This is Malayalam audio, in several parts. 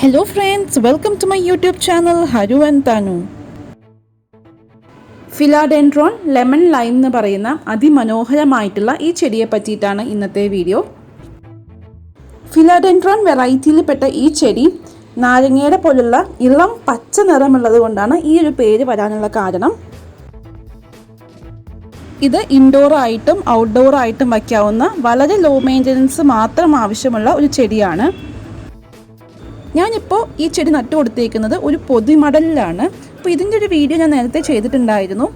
Hello friends, welcome to my YouTube channel Haru and Tanu. Philodendron lemon lime എന്ന് പറയുന്ന അതിമനോഹരമായിട്ടുള്ള ഈ ചെടിയെ പറ്റിയിട്ടാണ് ഇന്നത്തെ വീഡിയോ. Philodendron വെറൈറ്റിയിൽപ്പെട്ട ഈ ചെടി നാരങ്ങയുടെ പോലുള്ള ഇളം പച്ച നിറമുള്ളത് കൊണ്ടാണ് ഈ ഒരു പേര് വരാനുള്ള കാരണം. ഇത് ഇൻഡോർ ആയിട്ടും ഔട്ട്ഡോർ ആയിട്ടും വയ്ക്കാവുന്ന വളരെ ലോ മെയിൻ്റനൻസ് മാത്രം ആവശ്യമുള്ള ഒരു ചെടിയാണ്. ഞാനിപ്പോൾ ഈ ചെടി നട്ടു കൊടുത്തേക്കുന്നത് ഒരു പൊതിമടലിലാണ്. അപ്പോൾ ഇതിൻ്റെ ഒരു വീഡിയോ ഞാൻ നേരത്തെ ചെയ്തിട്ടുണ്ടായിരുന്നു.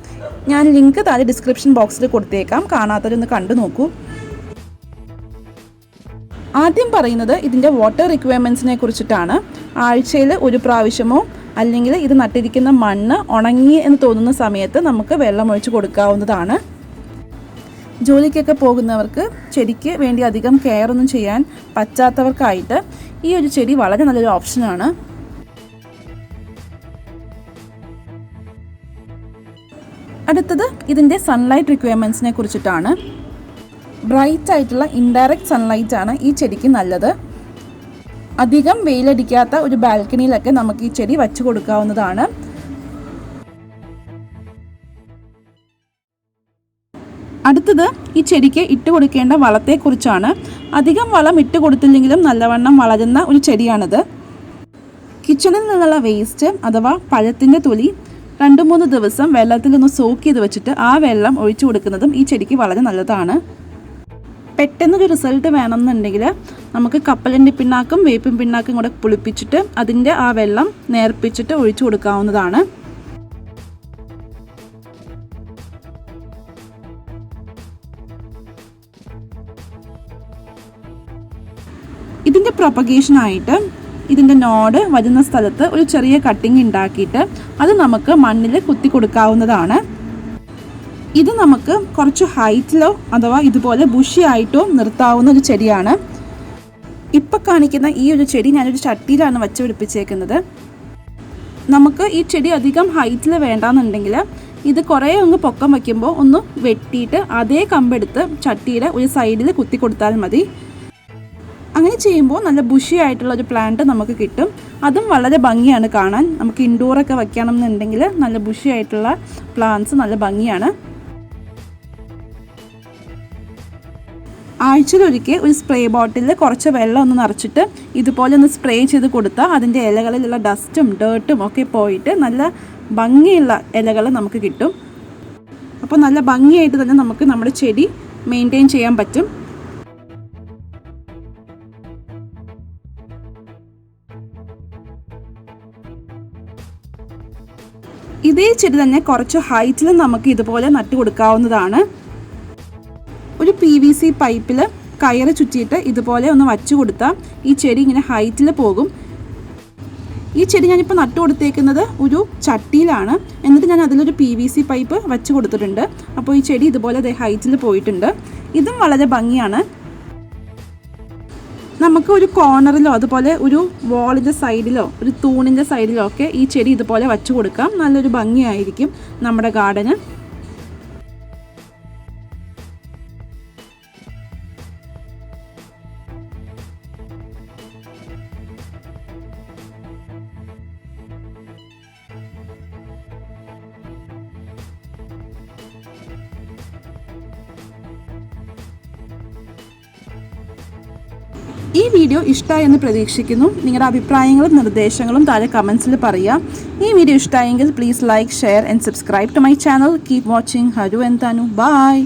ഞാൻ ലിങ്ക് താഴെ ഡിസ്ക്രിപ്ഷൻ ബോക്സിൽ കൊടുത്തേക്കാം, കാണാത്തവരൊന്ന് കണ്ടു നോക്കൂ. ആദ്യം പറയുന്നത് ഇതിൻ്റെ വാട്ടർ റിക്വയർമെൻറ്റ്സിനെ കുറിച്ചിട്ടാണ്. ആഴ്ചയിൽ ഒരു പ്രാവശ്യമോ അല്ലെങ്കിൽ ഇത് നട്ടിരിക്കുന്ന മണ്ണ് ഉണങ്ങി എന്ന് തോന്നുന്ന സമയത്ത് നമുക്ക് വെള്ളം ഒഴിച്ച് കൊടുക്കാവുന്നതാണ്. ജോലിക്കൊക്കെ പോകുന്നവർക്ക് ചെടിക്ക് വേണ്ടി അധികം കെയർ ഒന്നും ചെയ്യാൻ പറ്റാത്തവർക്കായിട്ട് ഈ ഒരു ചെടി വളരെ നല്ലൊരു ഓപ്ഷനാണ്. അടുത്തത് ഇതിൻ്റെ സൺലൈറ്റ് റിക്വയർമെൻറ്റ്സിനെ കുറിച്ചിട്ടാണ്. ബ്രൈറ്റ് ആയിട്ടുള്ള ഇൻഡയറക്റ്റ് സൺലൈറ്റ് ആണ് ഈ ചെടിക്ക് നല്ലത്. അധികം വെയിലടിക്കാത്ത ഒരു ബാൽക്കണിയിലൊക്കെ നമുക്ക് ഈ ചെടി വച്ചു കൊടുക്കാവുന്നതാണ്. അടുത്തത് ഈ ചെടിക്ക് ഇട്ട് കൊടുക്കേണ്ട വളത്തെക്കുറിച്ചാണ്. അധികം വളം ഇട്ട് കൊടുത്തില്ലെങ്കിലും നല്ലവണ്ണം വളരുന്ന ഒരു ചെടിയാണിത്. കിച്ചണിൽ നിന്നുള്ള വേസ്റ്റ് അഥവാ പഴത്തിൻ്റെ തൊലി 2-3 ദിവസം വെള്ളത്തിലൊന്ന് സോക്ക് ചെയ്ത് വെച്ചിട്ട് ആ വെള്ളം ഒഴിച്ചു കൊടുക്കുന്നതും ഈ ചെടിക്ക് വളരെ നല്ലതാണ്. പെട്ടെന്നൊരു റിസൾട്ട് വേണമെന്നുണ്ടെങ്കിൽ നമുക്ക് കപ്പലണ്ടി പിണ്ണാക്കും വേപ്പിൻ പിണ്ണാക്കും കൂടെ പുളിപ്പിച്ചിട്ട് അതിൻ്റെ ആ വെള്ളം നേർപ്പിച്ചിട്ട് ഒഴിച്ചു കൊടുക്കാവുന്നതാണ്. ഇതിൻ്റെ പ്രൊപ്പഗേഷനായിട്ട് ഇതിൻ്റെ നോഡ് വരുന്ന സ്ഥലത്ത് ഒരു ചെറിയ കട്ടിങ് ഉണ്ടാക്കിയിട്ട് അത് നമുക്ക് മണ്ണിൽ കുത്തി കൊടുക്കാവുന്നതാണ്. ഇത് നമുക്ക് കുറച്ച് ഹൈറ്റിലോ അഥവാ ഇതുപോലെ ബുഷിയായിട്ടോ നിർത്താവുന്ന ഒരു ചെടിയാണ്. ഇപ്പം കാണിക്കുന്ന ഈ ഒരു ചെടി ഞാനൊരു ചട്ടിയിലാണ് വച്ച് പിടിപ്പിച്ചേക്കുന്നത്. നമുക്ക് ഈ ചെടി അധികം ഹൈറ്റിൽ വേണ്ടാന്നുണ്ടെങ്കിൽ ഇത് കുറേ ഒന്ന് പൊക്കം വയ്ക്കുമ്പോൾ ഒന്ന് വെട്ടിയിട്ട് അതേ കമ്പെടുത്ത് ചട്ടിയുടെ ഒരു സൈഡിൽ കുത്തി കൊടുത്താൽ മതി. അങ്ങനെ ചെയ്യുമ്പോൾ നല്ല ബുഷി ആയിട്ടുള്ള ഒരു പ്ലാന്റ് നമുക്ക് കിട്ടും. അതും വളരെ ഭംഗിയാണ് കാണാൻ. നമുക്ക് ഇൻഡോറൊക്കെ വയ്ക്കണം എന്നുണ്ടെങ്കിൽ നല്ല ബുഷി ആയിട്ടുള്ള പ്ലാന്റ്സ് നല്ല ഭംഗിയാണ്. ആഴ്ചയിലൊരിക്കൽ ഒരു സ്പ്രേ ബോട്ടിലിൽ കുറച്ച് വെള്ളം ഒന്ന് നിറച്ചിട്ട് ഇതുപോലെ ഒന്ന് സ്പ്രേ ചെയ്ത് കൊടുത്താൽ അതിൻ്റെ ഇലകളിലുള്ള ഡസ്റ്റും ഡേർട്ടും ഒക്കെ പോയിട്ട് നല്ല ഭംഗിയുള്ള ഇലകൾ നമുക്ക് കിട്ടും. അപ്പോൾ നല്ല ഭംഗിയായിട്ട് തന്നെ നമുക്ക് നമ്മുടെ ചെടി മെയിൻറ്റെയിൻ ചെയ്യാൻ പറ്റും. ഇതേ ചെടി തന്നെ കുറച്ച് ഹൈറ്റിൽ നമുക്ക് ഇതുപോലെ നട്ടു കൊടുക്കാവുന്നതാണ്. ഒരു PVC പൈപ്പിൽ കയറ് ചുറ്റിയിട്ട് ഇതുപോലെ ഒന്ന് വച്ചു കൊടുത്താൽ ഈ ചെടി ഇങ്ങനെ ഹൈറ്റിൽ പോകും. ഈ ചെടി ഞാനിപ്പോൾ നട്ടു കൊടുത്തേക്കുന്നത് ഒരു ചട്ടിയിലാണ്. എന്നിട്ട് ഞാൻ അതിലൊരു PVC പൈപ്പ് വച്ചു കൊടുത്തിട്ടുണ്ട്. അപ്പോൾ ഈ ചെടി ഇതുപോലെ ഹൈറ്റിൽ പോയിട്ടുണ്ട്. ഇതും വളരെ ഭംഗിയാണ്. നമുക്ക് ഒരു കോർണറിലോ അതുപോലെ ഒരു വാളിൻ്റെ സൈഡിലോ ഒരു തൂണിൻ്റെ സൈഡിലോ ഒക്കെ ഈ ചെടി ഇതുപോലെ വച്ചു കൊടുക്കാം. നല്ലൊരു ഭംഗിയായിരിക്കും നമ്മുടെ ഗാർഡന്. ഈ വീഡിയോ ഇഷ്ടമായെന്ന് പ്രതീക്ഷിക്കുന്നു. നിങ്ങളുടെ അഭിപ്രായങ്ങളും നിർദ്ദേശങ്ങളും താഴെ കമൻസിൽ പറയുക. ഈ വീഡിയോ ഇഷ്ടമായെങ്കിൽ please like, share and subscribe to my channel. Keep watching. Haru and Thanu. By.